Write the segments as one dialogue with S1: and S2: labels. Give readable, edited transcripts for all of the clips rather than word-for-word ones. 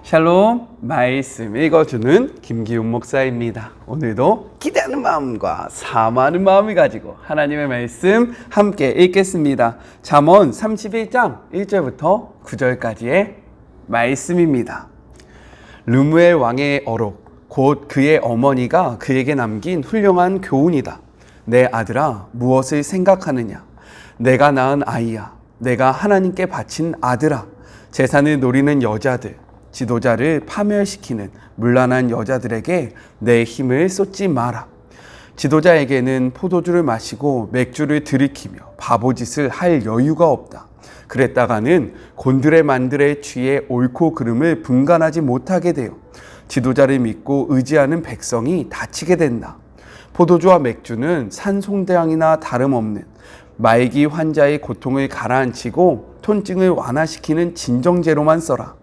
S1: 샬롬, 말씀 읽어주는 김기훈 목사입니다. 오늘도 기대하는 마음과 사모하는 마음을 가지고 하나님의 말씀 함께 읽겠습니다. 잠언 31장 1절부터 9절까지의 말씀입니다. 르무엘 왕의 어록, 곧 그의 어머니가 그에게 남긴 훌륭한 교훈이다. 내 아들아, 무엇을 생각하느냐? 내가 낳은 아이야, 내가 하나님께 바친 아들아. 재산을 노리는 여자들, 지도자를 파멸시키는 문란한 여자들에게 내 힘을 쏟지 마라. 지도자에게는 포도주를 마시고 맥주를 들이키며 바보짓을 할 여유가 없다. 그랬다가는 곤드레 만드레 취해 옳고 그름을 분간하지 못하게 되어 지도자를 믿고 의지하는 백성이 다치게 된다. 포도주와 맥주는 산송장이나 다름없는 말기 환자의 고통을 가라앉히고 통증을 완화시키는 진정제로만 써라.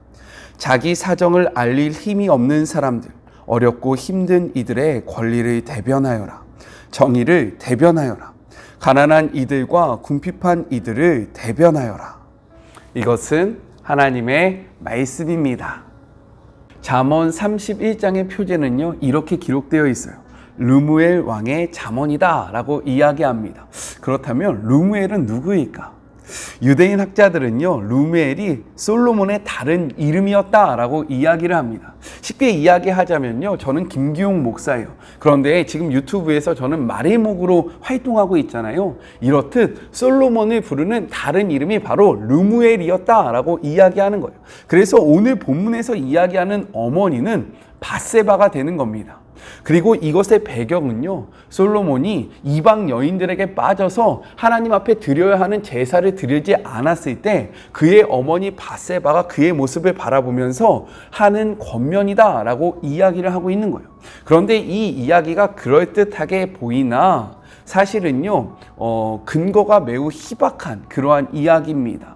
S1: 자기 사정을 알릴 힘이 없는 사람들, 어렵고 힘든 이들의 권리를 대변하여라. 정의를 대변하여라. 가난한 이들과 궁핍한 이들을 대변하여라. 이것은 하나님의 말씀입니다. 잠언 31장의 표제는요, 이렇게 기록되어 있어요. 르무엘 왕의 잠언이다 라고 이야기합니다. 그렇다면 르무엘은 누구일까? 유대인 학자들은요, 르무엘이 솔로몬의 다른 이름이었다라고 이야기를 합니다. 쉽게 이야기하자면요, 저는 김기용 목사예요. 그런데 지금 유튜브에서 저는 마리목으로 활동하고 있잖아요. 이렇듯 솔로몬을 부르는 다른 이름이 바로 르무엘이었다라고 이야기하는 거예요. 그래서 오늘 본문에서 이야기하는 어머니는 밧세바가 되는 겁니다. 그리고 이것의 배경은요, 솔로몬이 이방 여인들에게 빠져서 하나님 앞에 드려야 하는 제사를 드리지 않았을 때 그의 어머니 밧세바가 그의 모습을 바라보면서 하는 권면이다 라고 이야기를 하고 있는 거예요. 그런데 이 이야기가 그럴듯하게 보이나 사실은요, 근거가 매우 희박한 그러한 이야기입니다.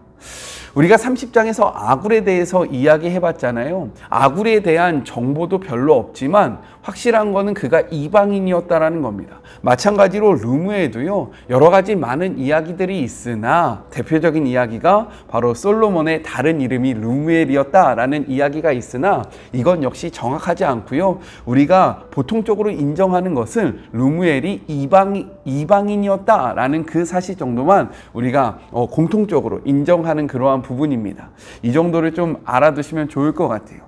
S1: 우리가 30장에서 아굴에 대해서 이야기해봤잖아요. 아굴에 대한 정보도 별로 없지만 확실한 거는 그가 이방인이었다라는 겁니다. 마찬가지로 르무엘도요, 여러 가지 많은 이야기들이 있으나 대표적인 이야기가 바로 솔로몬의 다른 이름이 르무엘이었다라는 이야기가 있으나 이건 역시 정확하지 않고요. 우리가 보통적으로 인정하는 것은 르무엘이 이방인이었다라는 그 사실 정도만 우리가 공통적으로 인정하는 그러한 부분입니다. 이 정도를 좀 알아두시면 좋을 것 같아요.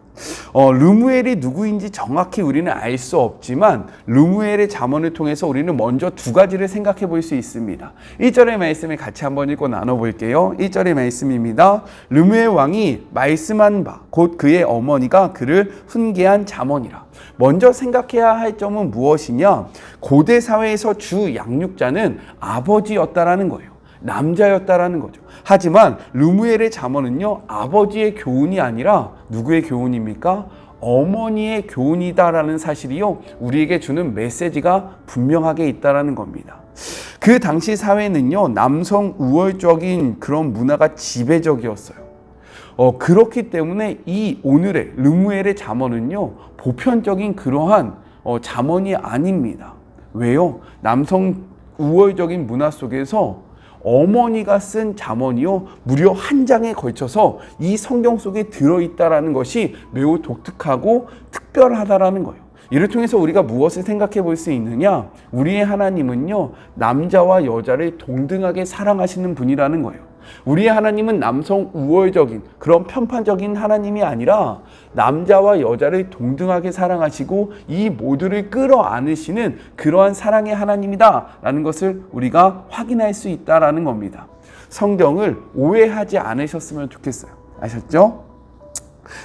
S1: 르무엘이 누구인지 정확히 우리는 알 수 없지만 르무엘의 잠언을 통해서 우리는 먼저 두 가지를 생각해 볼 수 있습니다. 1절의 말씀을 같이 한번 읽고 나눠볼게요. 1절의 말씀입니다. 르무엘 왕이 말씀한 바 곧 그의 어머니가 그를 훈계한 잠언이라. 먼저 생각해야 할 점은 무엇이냐? 고대 사회에서 주 양육자는 아버지였다라는 거예요. 남자였다라는 거죠. 하지만 르무엘의 잠언은요, 아버지의 교훈이 아니라 누구의 교훈입니까? 어머니의 교훈이다라는 사실이요, 우리에게 주는 메시지가 분명하게 있다라는 겁니다. 그 당시 사회는요, 남성 우월적인 그런 문화가 지배적이었어요. 그렇기 때문에 이 오늘의 르무엘의 잠언은요, 보편적인 그러한 잠언이 아닙니다. 왜요? 남성 우월적인 문화 속에서 어머니가 쓴 잠언이요, 무려 한 장에 걸쳐서 이 성경 속에 들어있다라는 것이 매우 독특하고 특별하다라는 거예요. 이를 통해서 우리가 무엇을 생각해 볼 수 있느냐? 우리의 하나님은요, 남자와 여자를 동등하게 사랑하시는 분이라는 거예요. 우리의 하나님은 남성 우월적인 그런 편파적인 하나님이 아니라 남자와 여자를 동등하게 사랑하시고 이 모두를 끌어안으시는 그러한 사랑의 하나님이다 라는 것을 우리가 확인할 수 있다라는 겁니다. 성경을 오해하지 않으셨으면 좋겠어요. 아셨죠?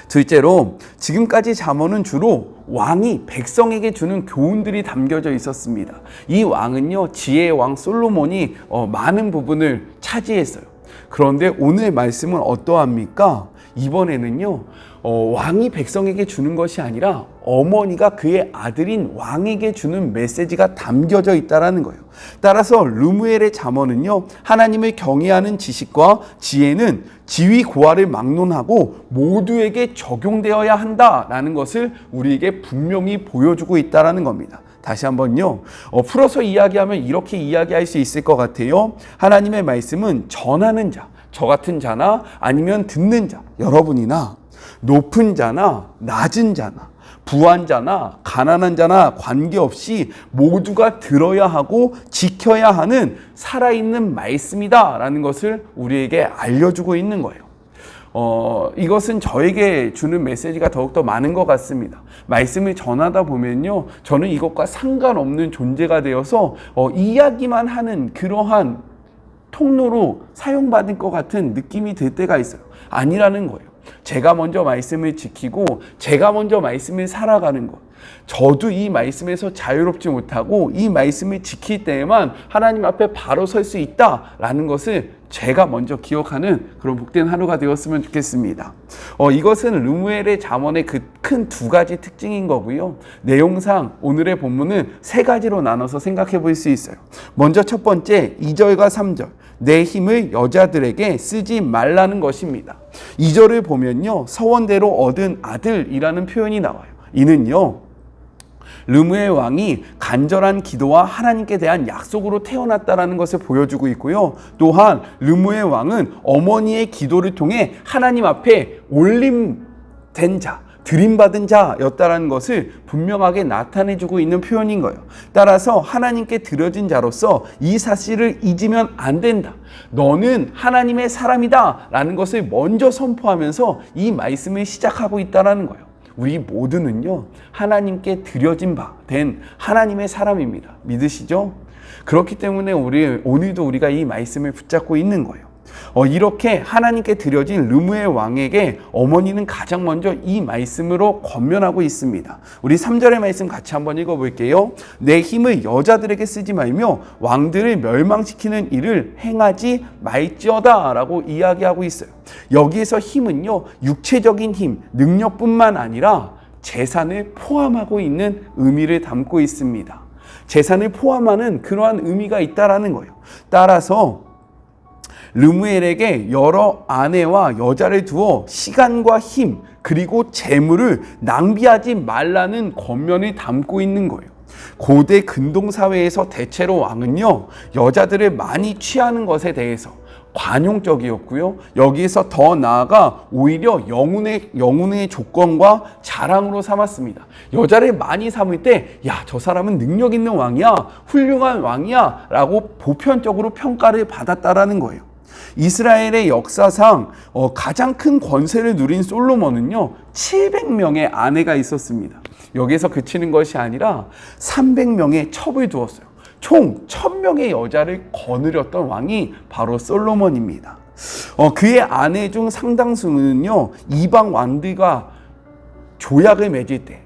S1: 둘째로, 지금까지 잠언은 주로 왕이 백성에게 주는 교훈들이 담겨져 있었습니다. 이 왕은요, 지혜의 왕 솔로몬이 많은 부분을 차지했어요. 그런데 오늘 말씀은 어떠합니까? 이번에는요, 왕이 백성에게 주는 것이 아니라 어머니가 그의 아들인 왕에게 주는 메시지가 담겨져 있다는 거예요. 따라서 르무엘의 잠언은요, 하나님을 경외하는 지식과 지혜는 지위 고하를 막론하고 모두에게 적용되어야 한다라는 것을 우리에게 분명히 보여주고 있다는 겁니다. 다시 한번요. 풀어서 이야기하면 이렇게 이야기할 수 있을 것 같아요. 하나님의 말씀은 전하는 자, 저 같은 자나 아니면 듣는 자, 여러분이나 높은 자나 낮은 자나 부한 자나 가난한 자나 관계없이 모두가 들어야 하고 지켜야 하는 살아있는 말씀이다라는 것을 우리에게 알려주고 있는 거예요. 이것은 저에게 주는 메시지가 더욱더 많은 것 같습니다. 말씀을 전하다 보면요, 저는 이것과 상관없는 존재가 되어서 이야기만 하는 그러한 통로로 사용받을 것 같은 느낌이 들 때가 있어요. 아니라는 거예요. 제가 먼저 말씀을 지키고 제가 먼저 말씀을 살아가는 것. 저도 이 말씀에서 자유롭지 못하고 이 말씀을 지킬 때에만 하나님 앞에 바로 설 수 있다라는 것을 제가 먼저 기억하는 그런 복된 하루가 되었으면 좋겠습니다. 이것은 르무엘의 잠언의 그 큰 두 가지 특징인 거고요. 내용상 오늘의 본문은 세 가지로 나눠서 생각해 볼 수 있어요. 먼저 첫 번째 2절과 3절. 내 힘을 여자들에게 쓰지 말라는 것입니다. 2절을 보면요, 서원대로 얻은 아들이라는 표현이 나와요. 이는요, 르무엘 왕이 간절한 기도와 하나님께 대한 약속으로 태어났다라는 것을 보여주고 있고요. 또한 르무엘 왕은 어머니의 기도를 통해 하나님 앞에 올림된 자, 드림받은 자였다라는 것을 분명하게 나타내주고 있는 표현인 거예요. 따라서 하나님께 드려진 자로서 이 사실을 잊으면 안 된다. 너는 하나님의 사람이다 라는 것을 먼저 선포하면서 이 말씀을 시작하고 있다는 거예요. 우리 모두는요, 하나님께 드려진 바 된 하나님의 사람입니다. 믿으시죠? 그렇기 때문에 오늘도 우리가 이 말씀을 붙잡고 있는 거예요. 이렇게 하나님께 드려진 르무엘 왕에게 어머니는 가장 먼저 이 말씀으로 권면하고 있습니다. 우리 3절의 말씀 같이 한번 읽어볼게요. 내 힘을 여자들에게 쓰지 말며 왕들을 멸망시키는 일을 행하지 말지어다 라고 이야기하고 있어요. 여기에서 힘은요, 육체적인 힘, 능력뿐만 아니라 재산을 포함하고 있는 의미를 담고 있습니다. 재산을 포함하는 그러한 의미가 있다라는 거예요. 따라서 르무엘에게 여러 아내와 여자를 두어 시간과 힘 그리고 재물을 낭비하지 말라는 권면을 담고 있는 거예요. 고대 근동사회에서 대체로 왕은요, 여자들을 많이 취하는 것에 대해서 관용적이었고요. 여기에서 더 나아가 오히려 영혼의 조건과 자랑으로 삼았습니다. 여자를 많이 삼을 때, 야, 저 사람은 능력 있는 왕이야, 훌륭한 왕이야 라고 보편적으로 평가를 받았다라는 거예요. 이스라엘의 역사상 가장 큰 권세를 누린 솔로몬은요, 700명의 아내가 있었습니다. 여기서 그치는 것이 아니라 300명의 첩을 두었어요. 총 1000명의 여자를 거느렸던 왕이 바로 솔로몬입니다. 그의 아내 중 상당수는요, 이방 왕들과 조약을 맺을 때,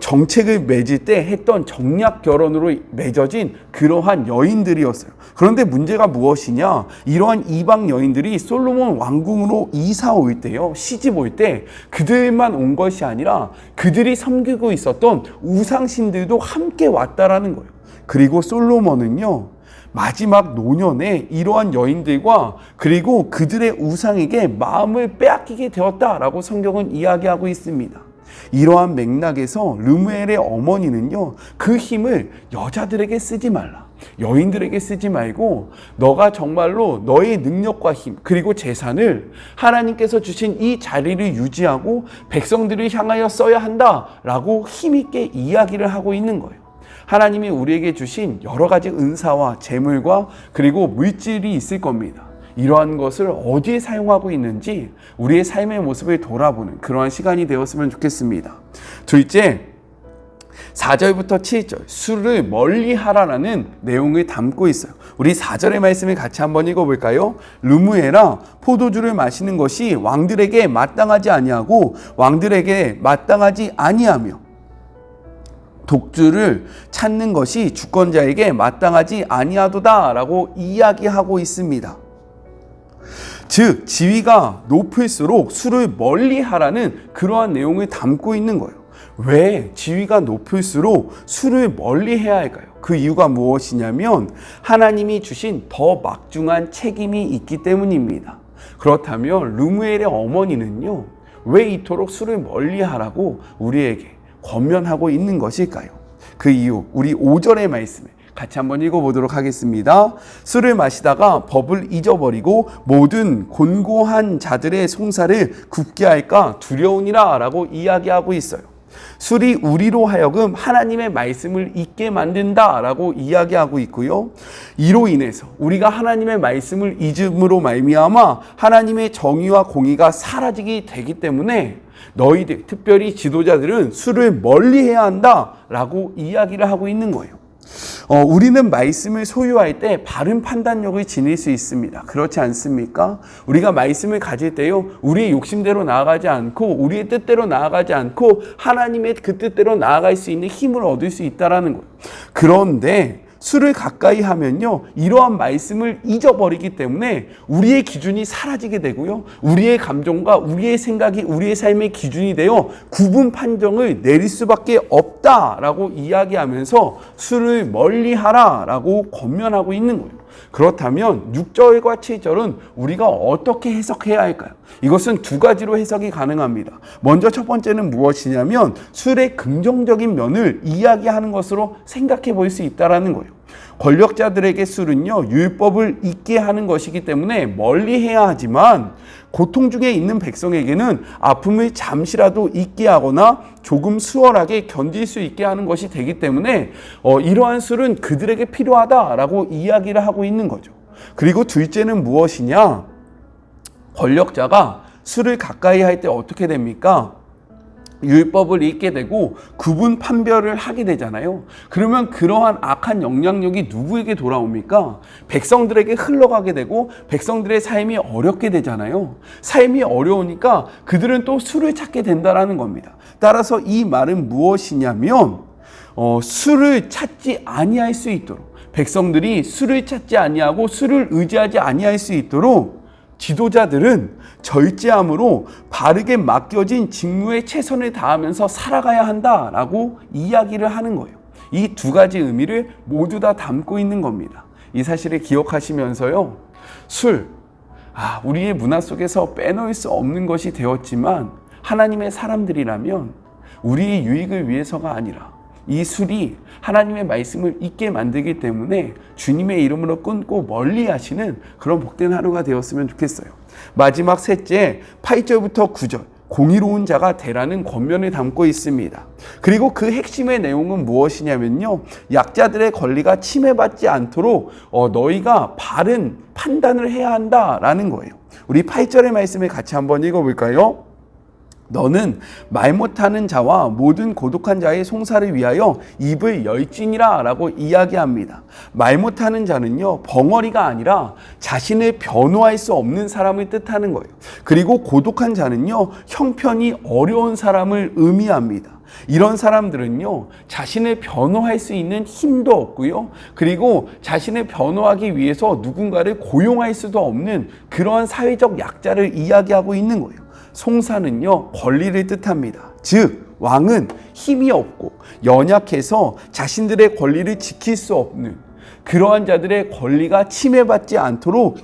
S1: 정책을 맺을 때 했던 정략 결혼으로 맺어진 그러한 여인들이었어요. 그런데 문제가 무엇이냐? 이러한 이방 여인들이 솔로몬 왕궁으로 이사 올 때요, 시집 올 때 그들만 온 것이 아니라 그들이 섬기고 있었던 우상신들도 함께 왔다라는 거예요. 그리고 솔로몬은요, 마지막 노년에 이러한 여인들과 그리고 그들의 우상에게 마음을 빼앗기게 되었다라고 성경은 이야기하고 있습니다. 이러한 맥락에서 르무엘의 어머니는요, 그 힘을 여자들에게 쓰지 말라, 여인들에게 쓰지 말고 너가 정말로 너의 능력과 힘 그리고 재산을 하나님께서 주신 이 자리를 유지하고 백성들을 향하여 써야 한다라고 힘있게 이야기를 하고 있는 거예요. 하나님이 우리에게 주신 여러 가지 은사와 재물과 그리고 물질이 있을 겁니다. 이러한 것을 어디에 사용하고 있는지 우리의 삶의 모습을 돌아보는 그러한 시간이 되었으면 좋겠습니다. 둘째, 4절부터 7절, 술을 멀리 하라라는 내용을 담고 있어요. 우리 4절의 말씀을 같이 한번 읽어볼까요? 르무엘아, 포도주를 마시는 것이 왕들에게 마땅하지 아니하고 왕들에게 마땅하지 아니하며 독주를 찾는 것이 주권자에게 마땅하지 아니하도다 라고 이야기하고 있습니다. 즉 지위가 높을수록 술을 멀리 하라는 그러한 내용을 담고 있는 거예요. 왜 지위가 높을수록 술을 멀리 해야 할까요? 그 이유가 무엇이냐면 하나님이 주신 더 막중한 책임이 있기 때문입니다. 그렇다면 르무엘의 어머니는요, 왜 이토록 술을 멀리 하라고 우리에게 권면하고 있는 것일까요? 그 이유 우리 5절의 말씀에 같이 한번 읽어보도록 하겠습니다. 술을 마시다가 법을 잊어버리고 모든 곤고한 자들의 송사를 굽게 할까 두려우니라 라고 이야기하고 있어요. 술이 우리로 하여금 하나님의 말씀을 잊게 만든다라고 이야기하고 있고요. 이로 인해서 우리가 하나님의 말씀을 잊음으로 말미암아 하나님의 정의와 공의가 사라지게 되기 때문에 너희들, 특별히 지도자들은 술을 멀리해야 한다라고 이야기를 하고 있는 거예요. 우리는 말씀을 소유할 때 바른 판단력을 지닐 수 있습니다. 그렇지 않습니까? 우리가 말씀을 가질 때요, 우리의 욕심대로 나아가지 않고 우리의 뜻대로 나아가지 않고 하나님의 그 뜻대로 나아갈 수 있는 힘을 얻을 수 있다는 거예요. 그런데 술을 가까이 하면요, 이러한 말씀을 잊어버리기 때문에 우리의 기준이 사라지게 되고요, 우리의 감정과 우리의 생각이 우리의 삶의 기준이 되어 구분 판정을 내릴 수밖에 없다라고 이야기하면서 술을 멀리하라라고 권면하고 있는 거예요. 그렇다면 6절과 7절은 우리가 어떻게 해석해야 할까요? 이것은 두 가지로 해석이 가능합니다. 먼저 첫 번째는 무엇이냐면 술의 긍정적인 면을 이야기하는 것으로 생각해 볼 수 있다는 거예요. 권력자들에게 술은요, 율법을 잊게 하는 것이기 때문에 멀리해야 하지만 고통 중에 있는 백성에게는 아픔을 잠시라도 잊게 하거나 조금 수월하게 견딜 수 있게 하는 것이 되기 때문에 이러한 술은 그들에게 필요하다라고 이야기를 하고 있는 거죠. 그리고 둘째는 무엇이냐? 권력자가 술을 가까이 할 때 어떻게 됩니까? 율법을 잊게 되고 구분 판별을 하게 되잖아요. 그러면 그러한 악한 영향력이 누구에게 돌아옵니까? 백성들에게 흘러가게 되고 백성들의 삶이 어렵게 되잖아요. 삶이 어려우니까 그들은 또 술을 찾게 된다는 겁니다. 따라서 이 말은 무엇이냐면 술을 찾지 아니할 수 있도록, 백성들이 술을 찾지 아니하고 술을 의지하지 아니할 수 있도록 지도자들은 절제함으로 바르게 맡겨진 직무에 최선을 다하면서 살아가야 한다라고 이야기를 하는 거예요. 이 두 가지 의미를 모두 다 담고 있는 겁니다. 이 사실을 기억하시면서요, 술, 우리의 문화 속에서 빼놓을 수 없는 것이 되었지만 하나님의 사람들이라면 우리의 유익을 위해서가 아니라 이 술이 하나님의 말씀을 잊게 만들기 때문에 주님의 이름으로 끊고 멀리 하시는 그런 복된 하루가 되었으면 좋겠어요. 마지막 셋째, 8절부터 9절, 공의로운 자가 되라는 권면을 담고 있습니다. 그리고 그 핵심의 내용은 무엇이냐면요, 약자들의 권리가 침해받지 않도록 너희가 바른 판단을 해야 한다라는 거예요. 우리 8절의 말씀을 같이 한번 읽어볼까요? 너는 말 못하는 자와 모든 고독한 자의 송사를 위하여 입을 열지니라 라고 이야기합니다. 말 못하는 자는요, 벙어리가 아니라 자신을 변호할 수 없는 사람을 뜻하는 거예요. 그리고 고독한 자는요, 형편이 어려운 사람을 의미합니다. 이런 사람들은요, 자신을 변호할 수 있는 힘도 없고요, 그리고 자신을 변호하기 위해서 누군가를 고용할 수도 없는 그러한 사회적 약자를 이야기하고 있는 거예요. 송사는요, 권리를 뜻합니다. 즉 왕은 힘이 없고 연약해서 자신들의 권리를 지킬 수 없는 그러한 자들의 권리가 침해받지 않도록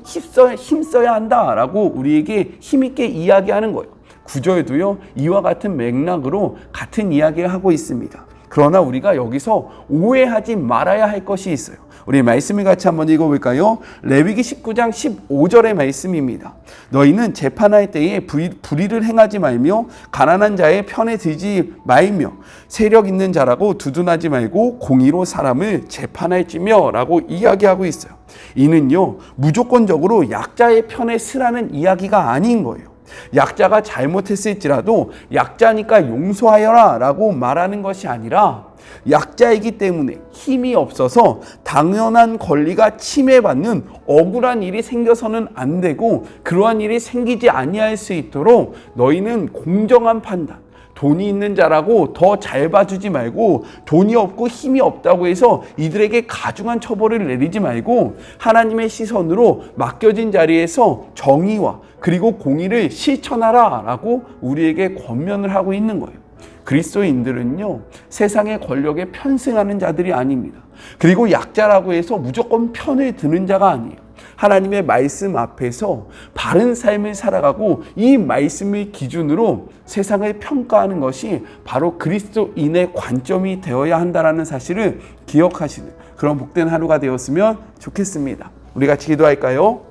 S1: 힘써야 한다라고 우리에게 힘있게 이야기하는 거예요. 9절도요, 이와 같은 맥락으로 같은 이야기를 하고 있습니다. 그러나 우리가 여기서 오해하지 말아야 할 것이 있어요. 우리 말씀을 같이 한번 읽어볼까요? 레위기 19장 15절의 말씀입니다. 너희는 재판할 때에 불의를 행하지 말며 가난한 자의 편에 들지 말며 세력 있는 자라고 두둔하지 말고 공의로 사람을 재판할지며 라고 이야기하고 있어요. 이는요, 무조건적으로 약자의 편에 서라는 이야기가 아닌 거예요. 약자가 잘못했을지라도 약자니까 용서하여라 라고 말하는 것이 아니라 약자이기 때문에 힘이 없어서 당연한 권리가 침해받는 억울한 일이 생겨서는 안 되고 그러한 일이 생기지 아니할 수 있도록 너희는 공정한 판단, 돈이 있는 자라고 더 잘 봐주지 말고 돈이 없고 힘이 없다고 해서 이들에게 가중한 처벌을 내리지 말고 하나님의 시선으로 맡겨진 자리에서 정의와 그리고 공의를 실천하라 라고 우리에게 권면을 하고 있는 거예요. 그리스도인들은요, 세상의 권력에 편승하는 자들이 아닙니다. 그리고 약자라고 해서 무조건 편을 드는 자가 아니에요. 하나님의 말씀 앞에서 바른 삶을 살아가고 이 말씀을 기준으로 세상을 평가하는 것이 바로 그리스도인의 관점이 되어야 한다는 사실을 기억하시는 그런 복된 하루가 되었으면 좋겠습니다. 우리 같이 기도할까요?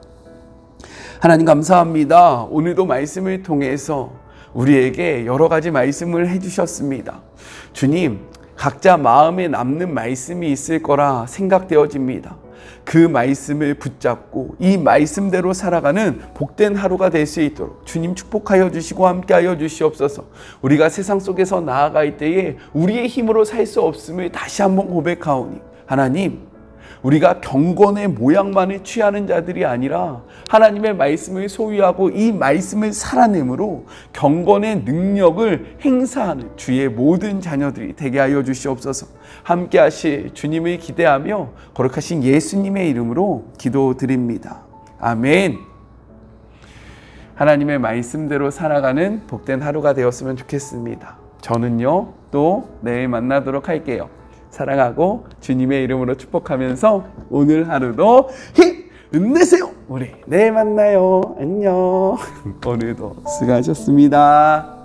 S1: 하나님 감사합니다. 오늘도 말씀을 통해서 우리에게 여러 가지 말씀을 해주셨습니다. 주님, 각자 마음에 남는 말씀이 있을 거라 생각되어집니다. 그 말씀을 붙잡고 이 말씀대로 살아가는 복된 하루가 될 수 있도록 주님 축복하여 주시고 함께하여 주시옵소서. 우리가 세상 속에서 나아갈 때에 우리의 힘으로 살 수 없음을 다시 한번 고백하오니 하나님, 우리가 경건의 모양만을 취하는 자들이 아니라 하나님의 말씀을 소유하고 이 말씀을 살아내므로 경건의 능력을 행사하는 주의 모든 자녀들이 되게 하여 주시옵소서. 함께 하실 주님을 기대하며 거룩하신 예수님의 이름으로 기도드립니다. 아멘. 하나님의 말씀대로 살아가는 복된 하루가 되었으면 좋겠습니다. 저는요, 또 내일 만나도록 할게요. 사랑하고 주님의 이름으로 축복하면서 오늘 하루도 힘내세요. 우리 내일 만나요. 안녕. 오늘도 수고하셨습니다.